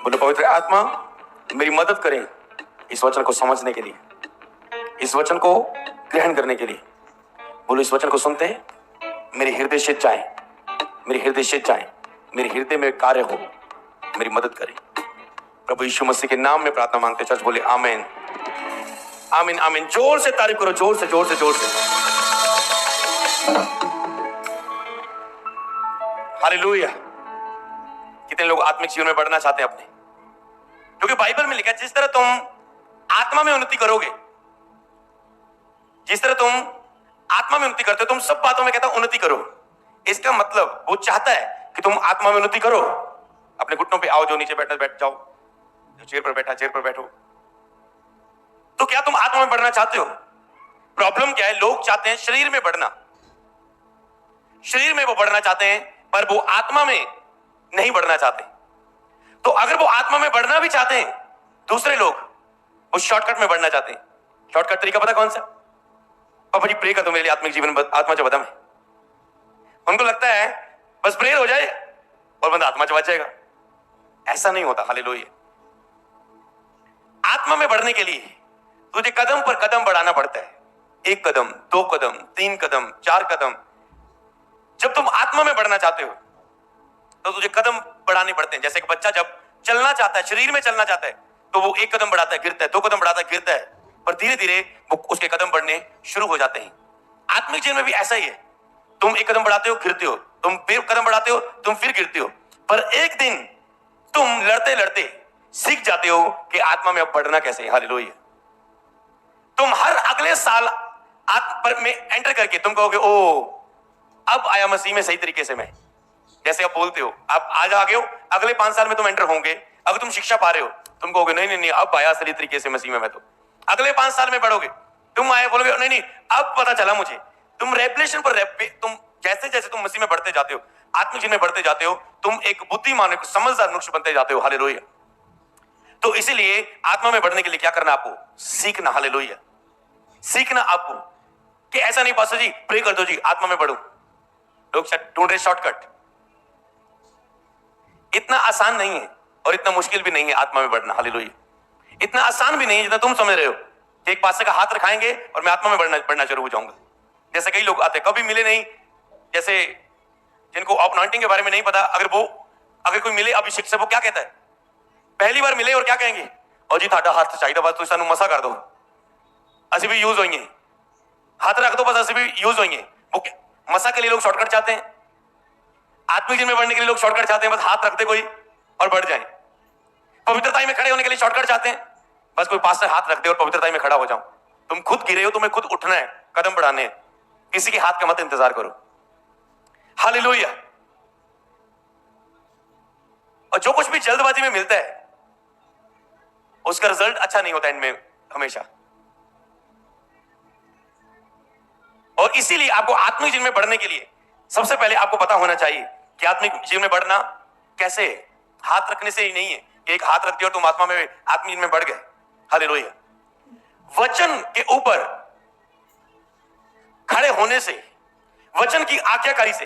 बोलो पवित्र आत्मा मेरी मदद करें इस वचन को समझने के लिए, इस वचन को ग्रहण करने के लिए। बोलो इस वचन को सुनते हैं मेरे हृदय से जाए, मेरे हृदय से जाए, मेरे हृदय में कार्य हो, मेरी मदद करें। प्रभु यीशु मसीह के नाम में प्रार्थना मांगते। चर्च बोले आमीन, आमीन, आमीन। जोर से तारीफ करो, जोर से, जोर से, जोर से। हालेलुया। कितने लोग आत्मिक जीवन में बढ़ना चाहते हैं अपने, क्योंकि बाइबल में लिखा है जिस तरह तुम आत्मा में उन्नति करोगे, जिस तरह तुम आत्मा में उन्नति करते हो, तुम सब बातों में कहता उन्नति करो। इसका मतलब वो चाहता है कि तुम आत्मा में उन्नति करो। अपने घुटनों पे आओ, जो नीचे बैठा बैठ जाओ, जो चेयर पर बैठा चेयर पर बैठो। तो क्या तुम आत्मा में बढ़ना चाहते हो? प्रॉब्लम क्या है? लोग चाहते हैं शरीर में बढ़ना, शरीर में वो बढ़ना चाहते हैं, पर वो आत्मा में नहीं बढ़ना चाहते। तो अगर वो आत्मा में बढ़ना भी चाहते हैं, दूसरे लोग वो शॉर्टकट में बढ़ना चाहते हैं। शॉर्टकट तरीका पता कौन सा? पापा जी प्रे कर दो मेरे लिए आत्मिक जीवन आत्मा चबा में। उनको लगता है बस प्रेयर हो जाए और बंदा आत्मा चबा जाएगा। ऐसा नहीं होता। हालेलुया। आत्मा में बढ़ने के लिए तुझे कदम पर कदम बढ़ाना पड़ता है। एक कदम, दो कदम, तीन कदम, चार कदम। जब तुम आत्मा में बढ़ना चाहते हो तो तुझे कदम बढ़ाने पड़ते हैं। जैसे एक बच्चा जब चलना चाहता है, शरीर में चलना चाहता है, तो वो एक कदम बढ़ाता है, गिरता है, दो कदम बढ़ाता है, गिरता है, पर धीरे धीरे वो उसके कदम बढ़ने शुरू हो जाते हैं। आत्मिक जीवन में भी ऐसा ही है। तुम एक कदम बढ़ाते हो, गिरते हो, तुम फिर कदम बढ़ाते हो, तुम फिर गिरते हो, पर एक दिन तुम लड़ते लड़ते सीख जाते हो कि आत्मा में अब बढ़ना कैसे है। हालेलुया। तुम हर अगले साल आत्मा में एंटर करके तुम कहोगे ओ अब आया मसीह में सही तरीके से मैं। जैसे आप बोलते हो आप आज आ गए हो, अगले 5 साल में तुम एंटर होंगे। अगर तुम शिक्षा पा रहे हो, तुम कहोगे नहीं नहीं नहीं अब आया सही तरीके से मसीह में मैं। तो अगले 5 साल में बढ़ोगे, तुम आए बोलोगे नहीं नहीं अब पता चला मुझे। तुम रेवलेशन पर तुम जैसे जैसे तुम मसीह में बढ़ते जाते हो, आत्मिक जीवन में बढ़ते जाते हो, तुम एक बुद्धिमान समझदार मनुष्य बनते जाते हो। हालेलुया। तो इसीलिए आत्मा में बढ़ने के लिए क्या करना? आपको सीखना। हालेलुया। सीखना आपको कि ऐसा नहीं पास्टर जी प्रे कर दो जी आत्मा में बढ़ो। लोग ढूंढ रहे शॉर्टकट। इतना आसान नहीं है और इतना मुश्किल भी नहीं है आत्मा में बढ़ना। हालेलुया। इतना आसान भी नहीं है जितना तुम समझ रहे हो कि एक पास्टर का हाथ रखाएंगे और मैं आत्मा में बढ़ना शुरू हो जाऊंगा। जैसे कई लोग आते कभी मिले नहीं, जैसे जिनको अपॉइंटिंग के बारे में नहीं पता, अगर कोई मिले अभिषेक से, वो क्या कहता है? पहली बार मिले और क्या कहेंगे? और जी थाडा हाथ चाहिए बस, तो सानू मसा कर दो, असि भी यूज होंगे, हाथ रख दो बस, असि भी यूज होंगे। वो मसा के लिए लोग शॉर्टकट चाहते हैं। आत्मिक जीवन में बढ़ने के लिए लोग शॉर्टकट चाहते हैं, बस हाथ रखते कोई और बढ़ जाए। पवित्रता में खड़े होने के लिए शॉर्टकट चाहते हैं, बस कोई पास से हाथ रख दे और पवित्रता में खड़ा हो जाऊं। तुम खुद गिरे हो, तुम्हें खुद उठना है, कदम बढ़ाने हैं, किसी के हाथ का मत इंतजार करो। हालेलुया। और जो कुछ भी जल्दबाजी में मिलता है उसका रिजल्ट अच्छा नहीं होता इनमें हमेशा। और इसीलिए आपको आत्मिक जीवन में बढ़ने के लिए सबसे पहले आपको पता होना चाहिए कि आत्मिक जीवन में बढ़ना कैसे है। हाथ रखने से ही नहीं है कि एक हाथ रख दिया और तुम आत्मिक जीवन में बढ़ गए। हालेलुया। वचन के ऊपर खड़े होने से, वचन की आज्ञाकारी से,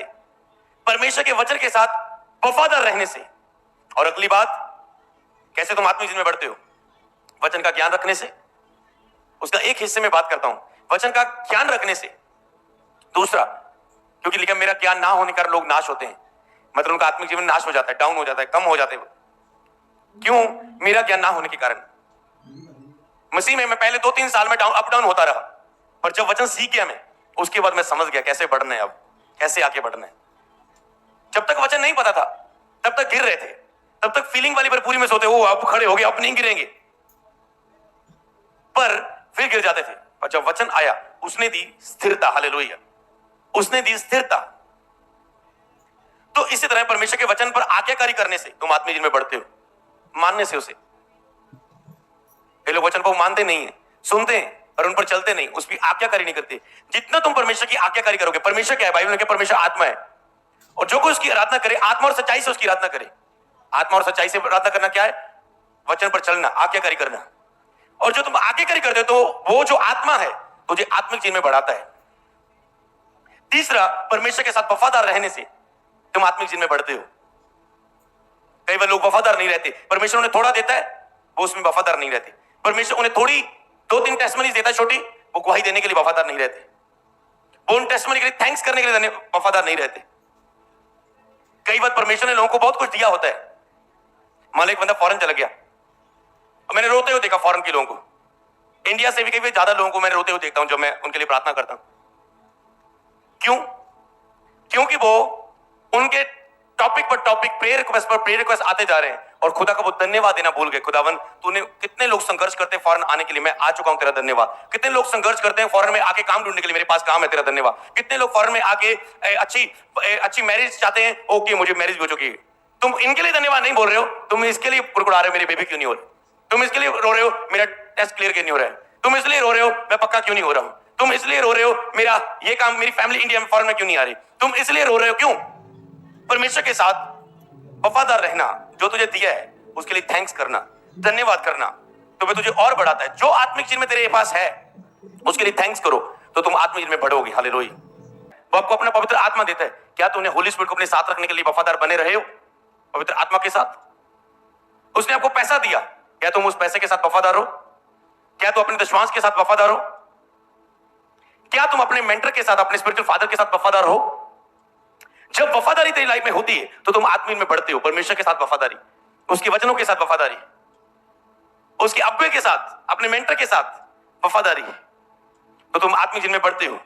परमेश्वर के वचन के साथ वफादार रहने से, और अगली बात कैसे तुम आत्मिक जीवन में बढ़ते हो? वचन का ज्ञान रखने से। उसका एक हिस्से में बात करता हूं, वचन का ज्ञान रखने से। दूसरा, क्योंकि लिखा मेरा ज्ञान ना होने का लोग नाश होते हैं, मतलब उनका आत्मिक जीवन नाश हो जाता है, डाउन हो जाता है, कम हो जाते हैं। क्यों? मेरा ज्ञान ना होने के कारण। मसीह में मैं पहले 2-3 साल में अप डाउन होता रहा, पर जब वचन सीख गया मैं, उसके बाद मैं समझ गया कैसे बढ़ना है, अब कैसे आगे बढ़ना है। जब तक वचन नहीं पता था तब तक गिर रहे थे, तब तक फीलिंग वाली पर पूरी में सोते हो, अब खड़े हो गए, अब नहीं गिरेंगे, पर फिर गिर जाते थे। और जब वचन आया उसने दी स्थिरता। हालेलुया। उसने दी स्थिरता। तो इसी तरह परमेश्वर के वचन पर आज्ञाकारी करने से तुम आत्मिक जीवन में बढ़ते हो, मानने से उसे। ये लोग वचन को मानते नहीं है, सुनते हैं और उन पर चलते नहीं, उस पर आज्ञाकारी नहीं करते। जितना तुम परमेश्वर की आज्ञाकारी करोगे, परमेश्वर क्या है? बाइबल में क्या? परमेश्वर आत्मा है, और जो कोई उसकी आराधना करे आत्मा और सच्चाई से उसकी आराधना करे। आत्मा और सच्चाई से आराधना करना क्या है? वचन पर चलना, आज्ञाकारी करना। और जो तुम आज्ञाकारी करते हो तो वो जो आत्मा है तुझे आत्मिक जीवन में बढ़ाता है। तीसरा, परमेश्वर के साथ वफादार रहने से तुम आत्मिक जीवन में बढ़ते हो। कई बार लोग वफादार नहीं रहते, परमेश्वर उन्हें थोड़ा देता है, वो उसमें वफादार नहीं रहते। परमेश्वर उन्हें थोड़ी 2-3 टेस्टमनीज देता है छोटी, वो गवाही देने के लिए वफादार नहीं रहते। वो उन टेस्टमनी के लिए थैंक्स करने के लिए वफादार नहीं रहते। कई बार परमेश्वर ने लोगों को बहुत कुछ दिया होता है। मान लो एक बंदा फॉरेन चला गया, और मैंने रोते हुए देखा फॉरेन के लोगों को। इंडिया से भी कई ज्यादा लोगों को मैंने रोते हुए देखता हूं जब मैं उनके लिए प्रार्थना करता हूं। क्यों? क्योंकि वो उनके टॉपिक पर टॉपिक, प्रेयर रिक्वेस्ट पर प्रेयर रिक्वेस्ट आते जा रहे हैं, और खुदा का वो धन्यवाद देना भूल गए। खुदावन, तूने, कितने लोग संघर्ष करते हैं फॉरेन आने के लिए, मैं आ चुका हूं, तेरा धन्यवाद। कितने लोग संघर्ष करते हैं फॉरेन में आके काम ढूंढने के लिए, मेरे पास काम है, तेरा धन्यवाद। कितने लोग फॉरेन में आके अच्छी मैरिज चाहते हैं, ओके मुझे मैरिज भी हो चुकी है। तुम इनके लिए धन्यवाद नहीं बोल रहे हो, तुम इसके लिए कुड़कुड़ा रहे हो, मेरे बेबी क्यों नहीं हो रहे। तुम इसके लिए रो रहे हो, मेरा टेस्ट क्लियर क्यों नहीं हो रहा है। तुम इसलिए रो रहे हो, मैं पक्का क्यों नहीं हो रहा हूं। तुम इसलिए रो रहे हो, मेरा ये काम, मेरी फैमिली इंडिया में फॉरेन में क्यों नहीं आ रही। तुम इसलिए रो रहे हो, क्यों? परमेश्वर के साथ वफादार रहना, जो तुझे दिया है उसके लिए थैंक्स करना, धन्यवाद करना, तो वह तुझे और बढ़ाता है। जो आत्मिक चीज में तेरे पास है उसके लिए थैंक्स करो, तो तुम आत्मिक चीज में बढ़ोगे। हालेलुया। वो आपको अपना पवित्र आत्मा देता है। क्या तुमने होली स्पिरिट को अपने साथ रखने के लिए वफादार बने रहे हो पवित्र आत्मा के साथ? उसने आपको पैसा दिया, क्या तुम उस पैसे के साथ वफादार हो? क्या तुम अपने दशमांश के साथ वफादार हो? क्या तुम अपने मेंटर के साथ, अपने स्पिरिचुअल फादर के साथ वफादार हो? जब वफादारी तेरी लाइफ में होती है तो तुम आत्मिक में बढ़ते हो। परमेश्वर के साथ वफादारी, उसके वचनों के साथ वफादारी, उसके अब्बे के साथ, अपने मेंटर के साथ वफादारी, तो तुम आत्मिक जीवन में बढ़ते हो।